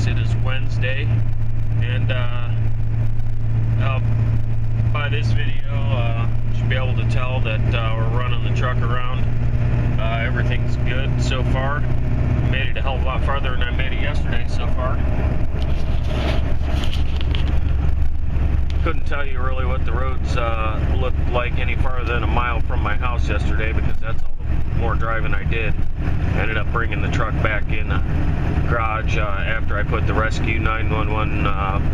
It is Wednesday, and by this video, you should be able to tell that we're running the truck around. Everything's good so far. Made it a hell of a lot farther than I made it yesterday so far. Couldn't tell you really what the roads looked like any farther than a mile from my house yesterday, because that's all the more driving I did. I ended up bringing the truck back in the garage after I put the Rescue 911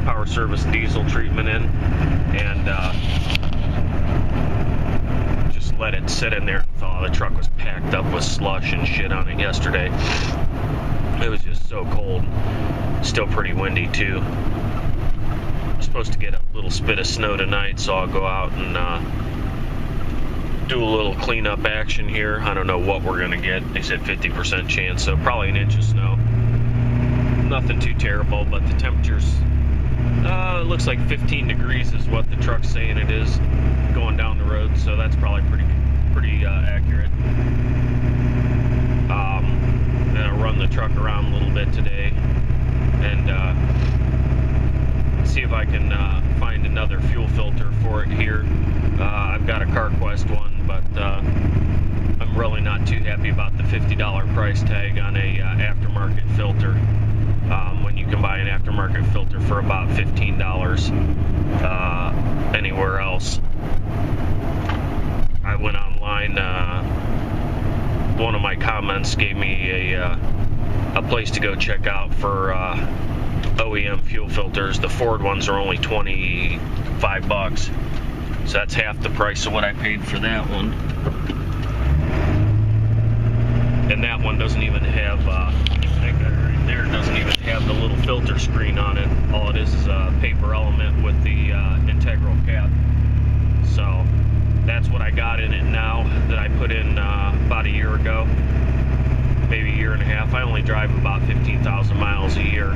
power service diesel treatment in, and just let it sit in there and thaw. The truck was packed up with slush and shit on it yesterday. It was just so cold. Still pretty windy too. I'm supposed to get a little spit of snow tonight, so I'll go out and do a little cleanup action here. I don't know what we're gonna get. They said 50% chance, so probably an inch of snow. Nothing too terrible, but the temperatures, it looks like 15 degrees is what the truck's saying it is going down the road, so that's probably pretty accurate. Then I'll run the truck around a little bit today and see if I can find another fuel filter for it here. I've got a CarQuest one, but I'm really not too happy about the $50 price tag on a aftermarket filter, when you can buy an aftermarket filter for about $15 anywhere else. I went online, one of my comments gave me a place to go check out for OEM fuel filters. The Ford ones are only $25, so that's half the price of what I paid for that one. And that one doesn't even have, I got it right there, doesn't even have the little filter screen on it. All it is a paper element with the integral cap. So that's what I got in it now, that I put in about a year ago, maybe a year and a half. I only drive about 15,000 miles a year.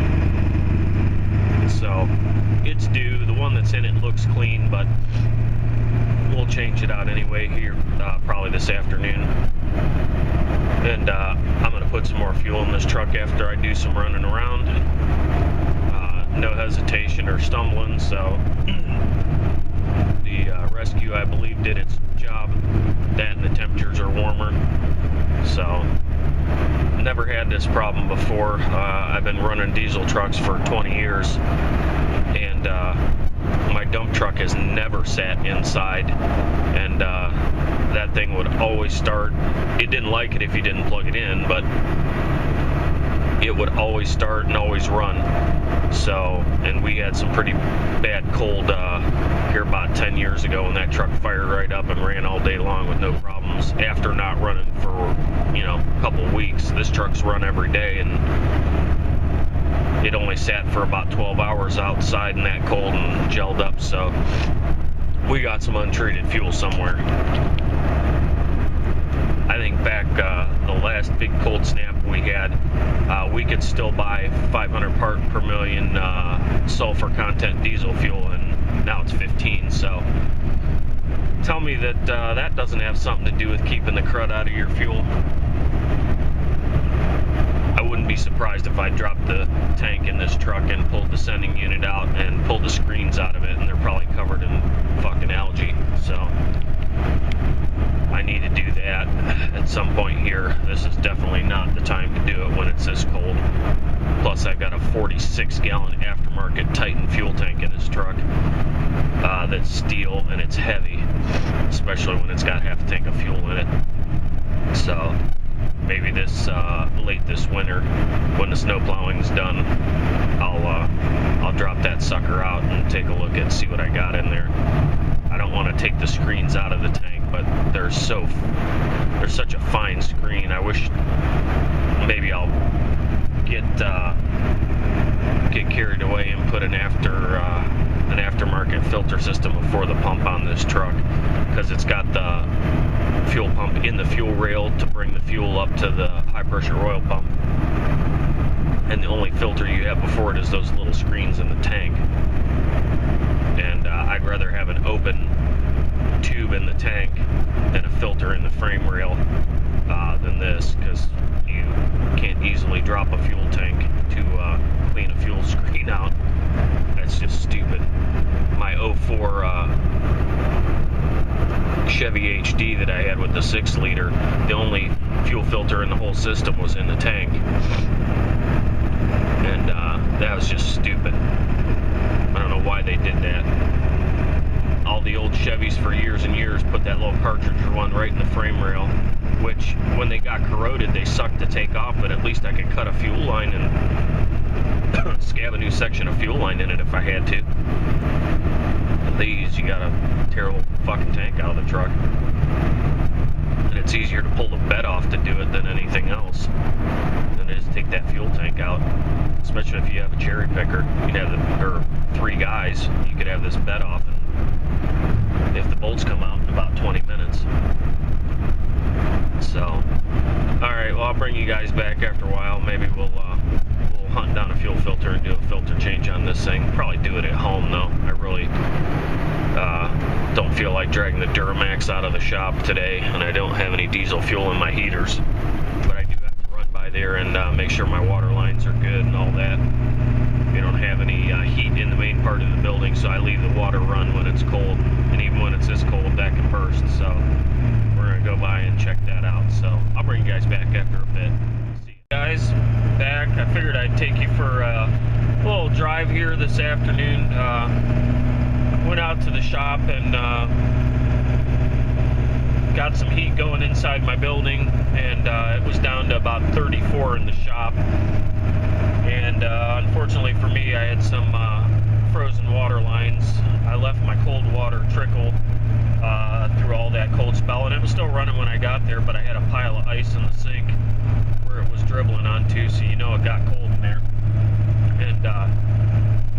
So it's due. The one that's in it looks clean, but we'll change it out anyway here probably this afternoon. And I'm going to put some more fuel in this truck after I do some running around. No hesitation or stumbling, so the Rescue, I believe, did its job. That and the temperatures are warmer. So never had this problem before. I've been running diesel trucks for 20 years, and my dump truck has never sat inside, and that thing would always start. It didn't like it if you didn't plug it in, but it would always start and always run. So, and we had some pretty bad cold here about 10 years ago, when that truck fired right up and ran all day long with no problems. After not running for, a couple weeks, this truck's run every day, and it only sat for about 12 hours outside in that cold and gelled up. So we got some untreated fuel somewhere. I think back the last big cold snap we had, we could still buy 500 part per million sulfur content diesel fuel, and now it's 15. So tell me that that doesn't have something to do with keeping the crud out of your fuel. I wouldn't be surprised if I dropped the tank in this truck and pulled the sending unit out and pulled the screens out of it, and they're probably covered in fucking algae. So I need to do that at some point here. This is definitely not the time to do it when it's this cold. Plus, I've got a 46-gallon aftermarket Titan fuel tank in this truck that's steel, and it's heavy, especially when it's got half a tank of fuel in it. So maybe this late this winter, when the snow plowing's done, I'll drop that sucker out and take a look and see what I got in there. I don't want to take the screens out of the tank, but they're such a fine screen. I wish maybe I'll get carried away and put an aftermarket filter system before the pump on this truck, because it's got the fuel pump in the fuel rail to bring the fuel up to the high pressure oil pump, and the only filter you have before it is those little screens in the tank. And I'd rather have an open tube in the tank than a filter in the frame rail than this, because you can't easily drop a fuel tank to clean a fuel Now, that's just stupid. My 04 Chevy HD that I had with the 6-liter, the only fuel filter in the whole system was in the tank. And that was just stupid. I don't know why they did that. All the old Chevys for years and years put that little cartridge one right in the frame rail, which when they got corroded they sucked to take off, but at least I could cut a fuel line and scab a new section of fuel line in it if I had to. These, you gotta tear a whole fucking tank out of the truck. And it's easier to pull the bed off to do it than anything else. Than it is to take that fuel tank out. Especially if you have a cherry picker. You'd have or 3 guys, you could have this bed off, and if the bolts come out in about 20 minutes. So, alright, well, I'll bring you guys back after a while. Maybe we'll hunt down a fuel filter and do a filter change on this thing. Probably do it at home, though. I really don't feel like dragging the Duramax out of the shop today, and I don't have any diesel fuel in my heaters. But I do have to run by there and make sure my water lines are good and all that. We don't have any heat in the main part of the building, so I leave the water run when it's cold, and even when it's this cold, that can burst. So we're going to go by and check that out. So I'll bring you guys back after a bit. See you guys back. I figured I'd take you for a little drive here this afternoon. Went out to the shop and got some heat going inside my building, and it was down to about 34 in the shop. And unfortunately for me, I had some frozen water lines. I left my cold water trickle through all that cold spell, and it was still running when I got there, but I had a pile of ice in the sink where it was dribbling onto, so you know it got cold in there. And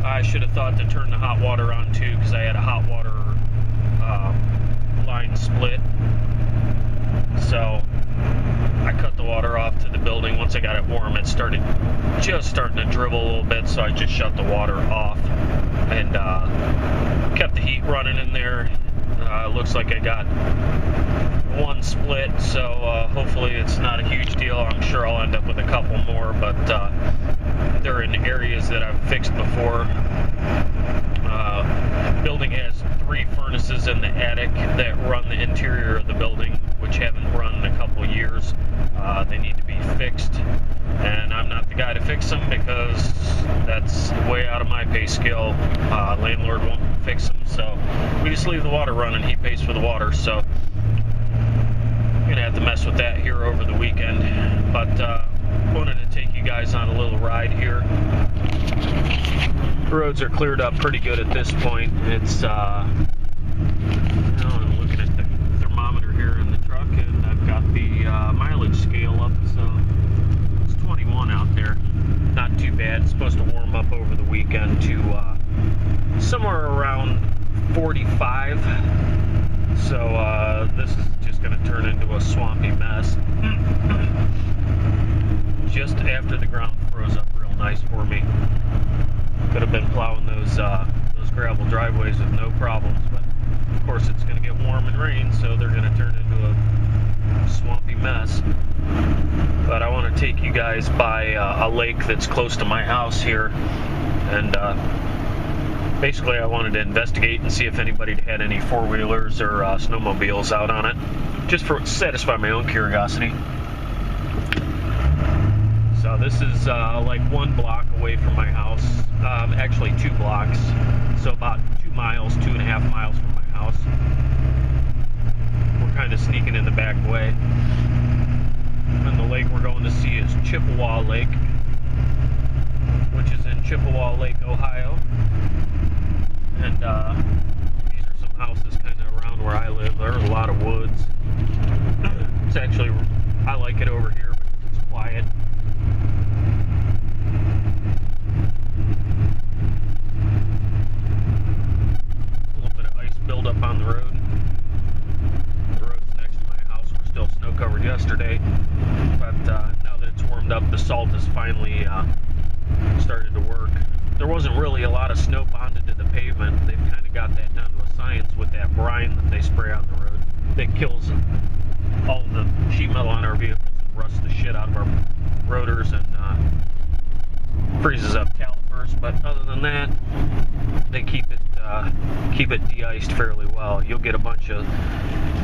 I should have thought to turn the hot water on too, because I had a hot water line split. So I cut the water off to the building. Once I got it warm, it started just starting to dribble a little bit, so I just shut the water off and kept the heat running in there. Looks like I got one split, so hopefully it's not a huge deal. I'm sure I'll end up with a couple more, but they're in areas that I've fixed before. Building has 3 furnaces in the attic that run the interior of the building, which haven't run in a couple years. They need to be fixed, and I'm not the guy to fix them because that's way out of my pay scale. Landlord won't fix them, so we just leave the water running. He pays for the water, so I'm gonna have to mess with that here over the weekend. But wanted to take you guys on a little ride here. The roads are cleared up pretty good at this point. It's I'm looking at the thermometer here in the truck, and I've got the mileage scale up, so it's 21 out there. Not too bad. It's supposed to warm up over the weekend to somewhere around 45. So this is just going to turn into a swampy mess. Just after the ground froze up real nice for me. Could have been plowing those gravel driveways with no problems, but of course it's going to get warm and rain, so they're going to turn into a swampy mess. But I want to take you guys by a lake that's close to my house here, and basically I wanted to investigate and see if anybody had any 4-wheelers or snowmobiles out on it, just for satisfy my own curiosity. So this is like 1 block away from my house, actually 2 blocks, so about 2 miles, 2.5 miles from my house. We're kind of sneaking in the back way. And the lake we're going to see is Chippewa Lake, which is in Chippewa Lake, Ohio. And these are some houses kind of around where I live. There are a lot of woods. It's actually, I like it over here because it's quiet. A little bit of ice buildup on the road. The roads next to my house were still snow covered yesterday, but now that it's warmed up, the salt has finally started to work. There wasn't really a lot of snow bonded to the pavement. They've kind of got that down to a science with that brine that they spray on the road that kills all the sheet metal on our vehicles and rusts the shit out of our rotors and freezes up calipers hours, but other than that, they keep it de-iced fairly well. You'll get a bunch of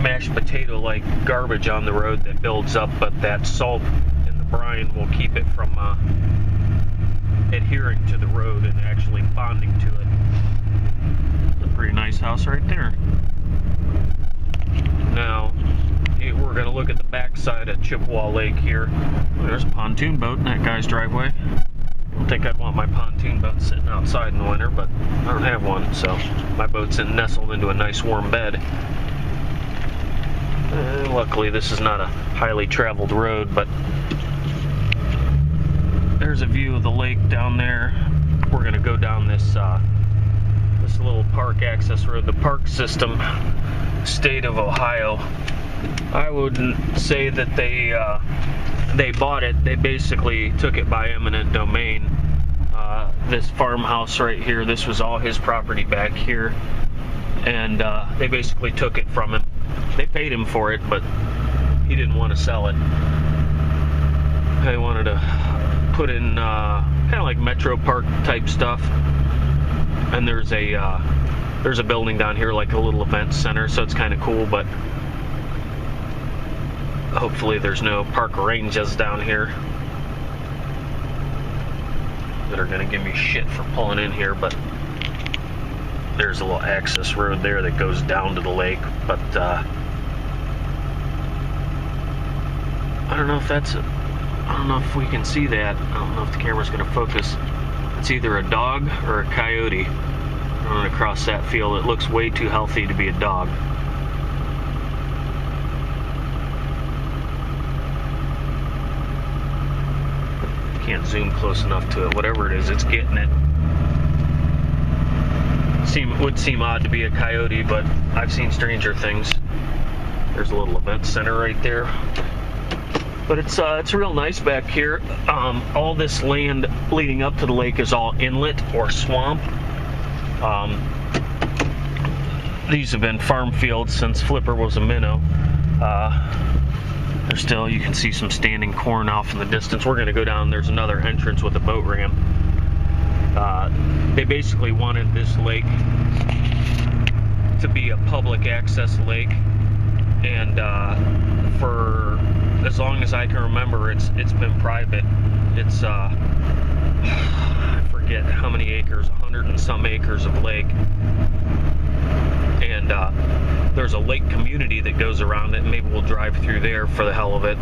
mashed potato like garbage on the road that builds up, but that salt in the brine will keep it from adhering to the road and actually bonding to it. It's a pretty nice house right there. Now we're going to look at the backside of Chippewa Lake here. There's a pontoon boat in that guy's driveway. I don't think I'd want my pontoon boat sitting outside in the winter, but I don't have one, so my boat's nestled into a nice warm bed. Luckily this is not a highly traveled road, but there's a view of the lake down there. We're going to go down this little park access road. The park system, state of Ohio, I wouldn't say that they bought it. They basically took it by eminent domain. This farmhouse right here, this was all his property back here, and they basically took it from him. They paid him for it, but he didn't want to sell it. They wanted to put in kind of like Metro Park type stuff, and there's a building down here like a little event center, so it's kind of cool, but hopefully there's no park rangers down here that are going to give me shit for pulling in here. But there's a little access road there that goes down to the lake, but I don't know if that's I don't know if we can see that. I don't know if the camera's going to focus. It's either a dog or a coyote running across that field. It looks way too healthy to be a dog. Can't zoom close enough to it. Whatever it is, it's getting it. It would seem odd to be a coyote, but I've seen stranger things. There's a little event center right there. But it's real nice back here. All this land leading up to the lake is all inlet or swamp. These have been farm fields since Flipper was a minnow. There's still, you can see some standing corn off in the distance. We're going to go down. There's another entrance with a boat ramp. They basically wanted this lake to be a public access lake, and for as long as I can remember, it's been private. It's I forget how many acres, 100 and some acres of lake, and there's a lake community that goes around it. Maybe we'll drive through there for the hell of it.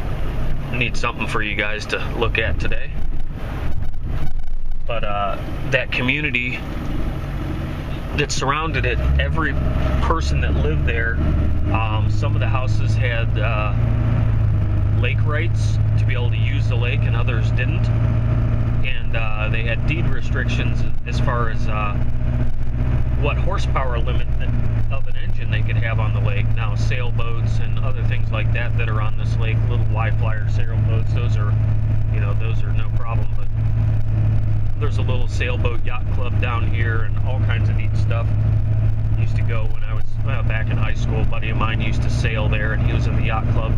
Need something for you guys to look at today. But that community that surrounded it, every person that lived there, some of the houses had lake rights to be able to use the lake, and others didn't. And they had deed restrictions as far as what horsepower limit of an engine they could have on the lake. Now sailboats and other things like that that are on this lake, little Y-flyer sailboats, those are no problem. But there's a little sailboat yacht club down here and all kinds of neat stuff. I used to go when I was back in high school. A buddy of mine used to sail there, and he was in the yacht club.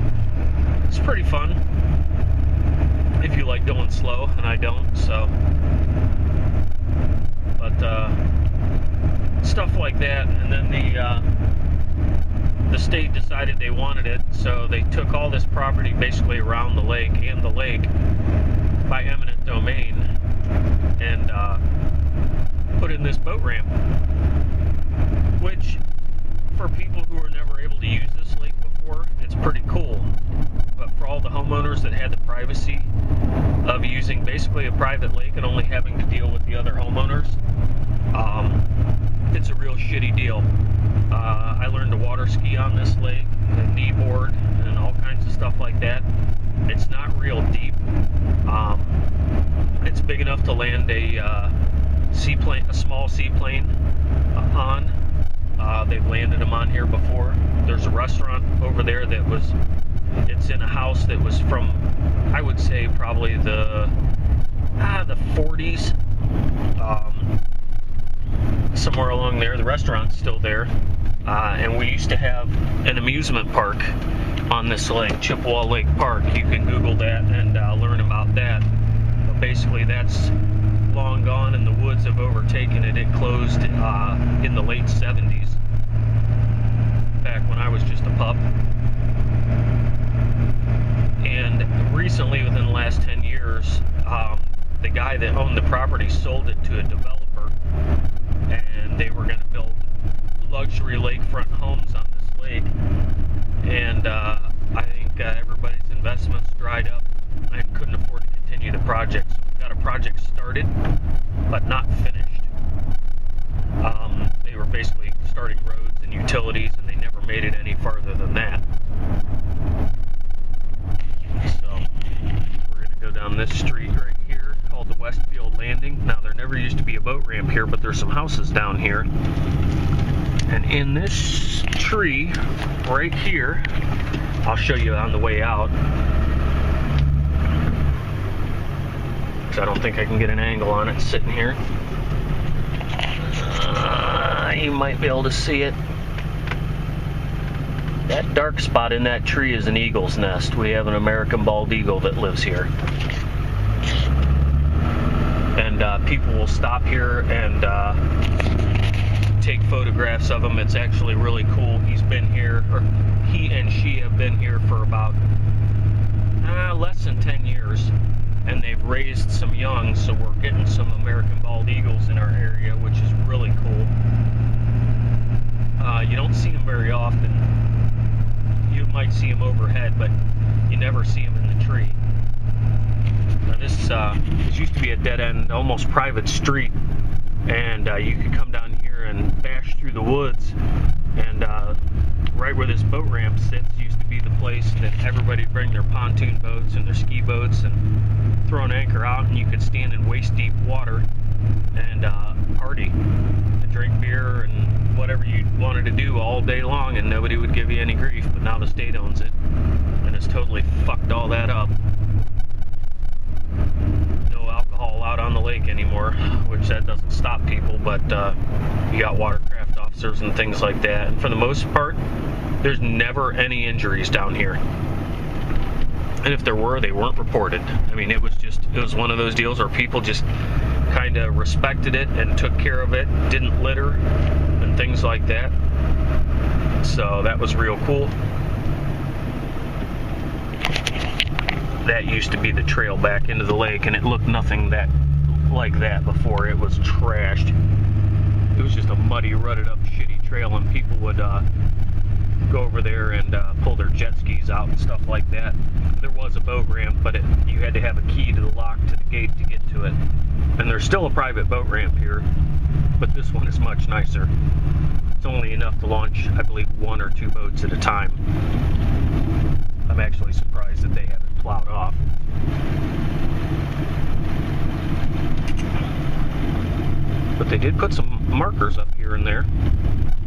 It's pretty fun if you like going slow, and I don't. So, but stuff like that. And then the state decided they wanted it, so they took all this property basically around the lake and the lake by eminent domain, and put in this boat ramp, which for people who were never able to use this lake before, it's pretty cool. But for all the homeowners that had the privacy of using basically a private lake and only having to deal with the other homeowners, it's a real shitty deal. I learned to water ski on this lake, and knee board, and all kinds of stuff like that. It's not real deep. It's big enough to land a seaplane, a small seaplane on. They've landed them on here before. There's a restaurant over there it's in a house that was from, I would say, probably the 40s. Somewhere along there. The restaurant's still there. And we used to have an amusement park on this lake, Chippewa Lake Park. You can Google that and learn about that. But basically, that's long gone in the woods. have overtaken it. It closed in the late 70s, back when I was just a pup. And recently, within the last 10 years, the guy that owned the property sold it to a developer, and they were going to build luxury lakefront homes on this lake. And I think everybody's investments dried up and couldn't afford to continue the project. So we got a project started, but not finished. They were basically starting roads and utilities, and they never made it any farther than that. So we're going to go down this street right here called the Westfield Landing. Now, there never used to be a boat ramp here, but there's some houses down here. And in this tree right here, I'll show you on the way out, because I don't think I can get an angle on it sitting here. You might be able to see it. That dark spot in that tree is an eagle's nest. We have an American bald eagle that lives here. And people will stop here and take photographs of him. It's actually really cool. He's been here, or he and she have been here for about less than 10 years. And they've raised some young, so we're getting some American bald eagles in our area, which is really cool. You don't see them very often. You might see them overhead, but you never see them in the tree. Now this used to be a dead-end, almost private street, and you could come down here and bash through the woods, and right where this boat ramp sits used to be the place that everybody'd bring their pontoon boats and their ski boats and throw an anchor out, and you could stand in waist-deep water and party and drink beer and whatever you wanted to do all day long, and nobody would give you any grief. But now the state owns it, and it's totally fucked all that up. No alcohol out on the lake anymore, which that doesn't stop people, but you got watercraft officers and things like that. And for the most part, there's never any injuries down here. And if there were, they weren't reported. I mean, it was one of those deals where people just kind of respected it and took care of it, didn't litter and things like that. So that was real cool. That used to be the trail back into the lake, and it looked nothing like that before. It was trashed. It was just a muddy, rutted up, shitty trail, and people would go over there and pull their jet skis out and stuff like that. There was a boat ramp, but you had to have a key to the lock to the gate to get to it. And there's still a private boat ramp here, but this one is much nicer. It's only enough to launch, I believe, 1 or 2 boats at a time. I'm actually surprised that they haven't plowed off. But they did put some markers up here and there.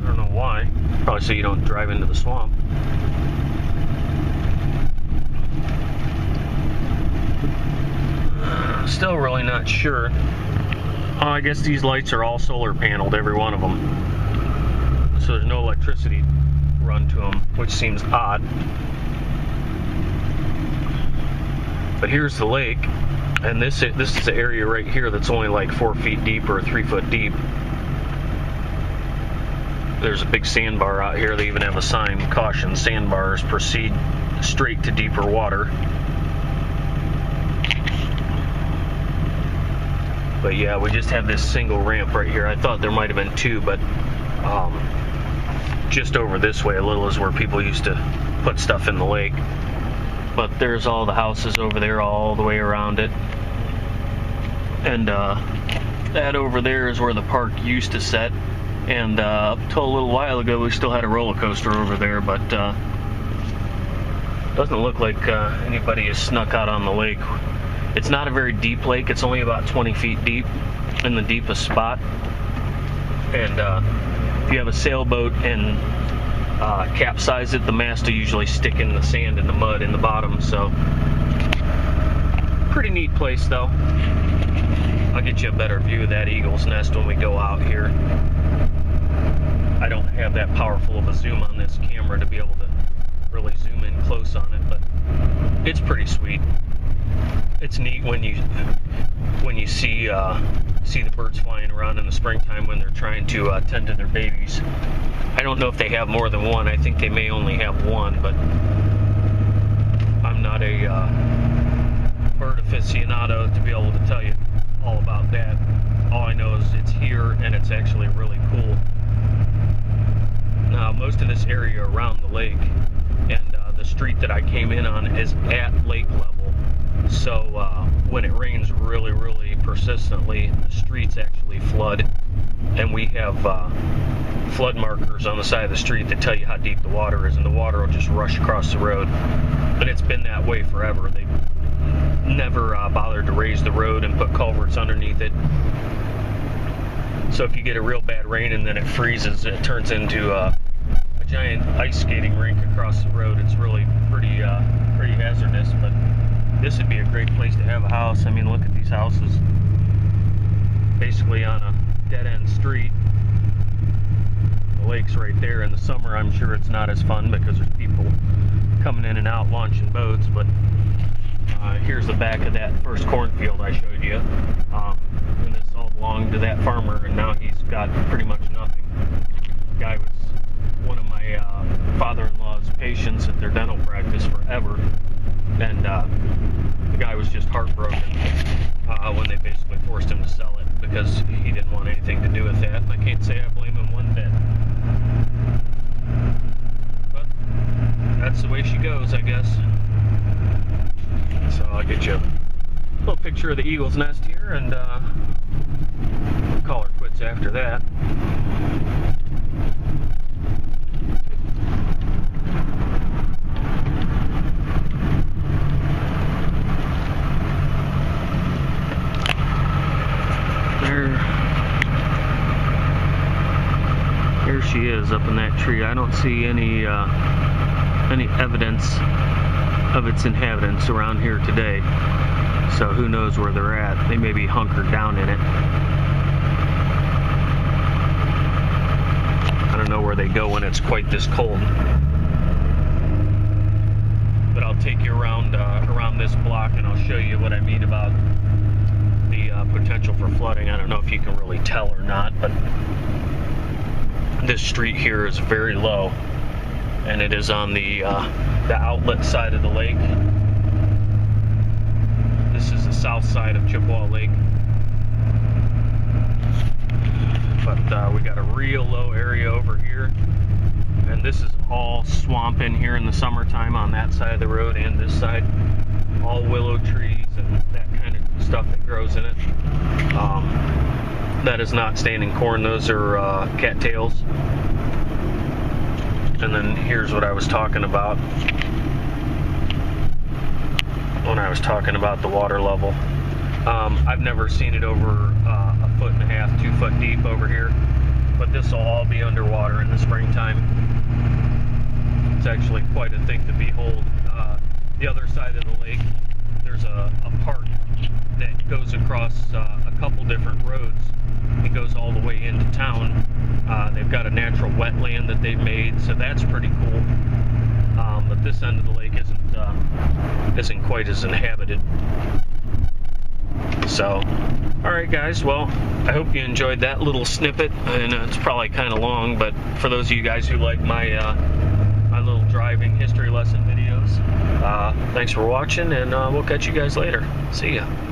I don't know why. Probably so you don't drive into the swamp. Still really not sure. I guess these lights are all solar paneled, every one of them. So there's no electricity run to them, which seems odd. But here's the lake, and this is the area right here that's only like 4 feet deep or 3 foot deep. There's a big sandbar out here. They even have a sign, caution, sandbars proceed straight to deeper water. But yeah, we just have this single ramp right here. I thought there might have been 2, but just over this way a little is where people used to put stuff in the lake. But there's all the houses over there all the way around it. And that over there is where the park used to set. And up till a little while ago, we still had a roller coaster over there, but doesn't look like anybody has snuck out on the lake. It's not a very deep lake. It's only about 20 feet deep in the deepest spot. And if you have a sailboat and capsize it, the mast will usually stick in the sand and the mud in the bottom. So pretty neat place though. I'll get you a better view of that eagle's nest when we go out here. I don't have that powerful of a zoom on this camera to be able to really zoom in close on it, but it's pretty sweet. It's neat when you see see the birds flying around in the springtime when they're trying to tend to their babies. I don't know if they have more than one. I think they may only have one, but I'm not a bird aficionado to be able to tell you all about that. All I know is it's here and it's actually really cool. Now, most of this area around the lake and the street that I came in on is at lake level. So when it rains really, really persistently, the streets actually flood. And we have flood markers on the side of the street that tell you how deep the water is, and the water will just rush across the road. And it's been that way forever. They've never bothered to raise the road and put culverts underneath it. So if you get a real bad rain and then it freezes, it turns into a giant ice skating rink across the road. It's really pretty hazardous, but this would be a great place to have a house. I mean, look at these houses. Basically on a dead-end street. The lake's right there. In the summer, I'm sure it's not as fun because there's people coming in and out launching boats, but here's the back of that first cornfield I showed you. And this all belonged to that farmer, and now he's got pretty much nothing. The guy was one of my father-in-law's patients at their dental practice forever, and the guy was just heartbroken when they basically forced him to sell it because he didn't want anything to do with that. And I can't say I blame him one bit. But that's the way she goes, I guess. So I'll get you a little picture of the eagle's nest here, and call her quits after that. There she is up in that tree. I don't see any evidence of its inhabitants around here today. So who knows where they're at. They may be hunkered down in it. I don't know where they go when it's quite this cold. But I'll take you around this block and I'll show you what I mean about the potential for flooding. I don't know if you can really tell or not, but this street here is very low, and it is on the outlet side of the lake. This is the south side of Chippewa Lake, but we got a real low area over here, and this is all swamp in here in the summertime on that side of the road and this side. All willow trees and that kind of stuff that grows in it. That is not standing corn, those are cattails. And then here's what I was talking about when I was talking about the water level. I've never seen it over a 1.5 2 foot deep over here, but this will all be underwater in the springtime. It's actually quite a thing to behold. The other side of the lake, there's a park that goes across a couple different roads. It goes all the way into town. They've got a natural wetland that they've made, so that's pretty cool. But this end of the lake isn't quite as inhabited. So, alright guys, well, I hope you enjoyed that little snippet. And it's probably kind of long, but for those of you guys who like my little driving history lesson videos, thanks for watching, and we'll catch you guys later. See ya.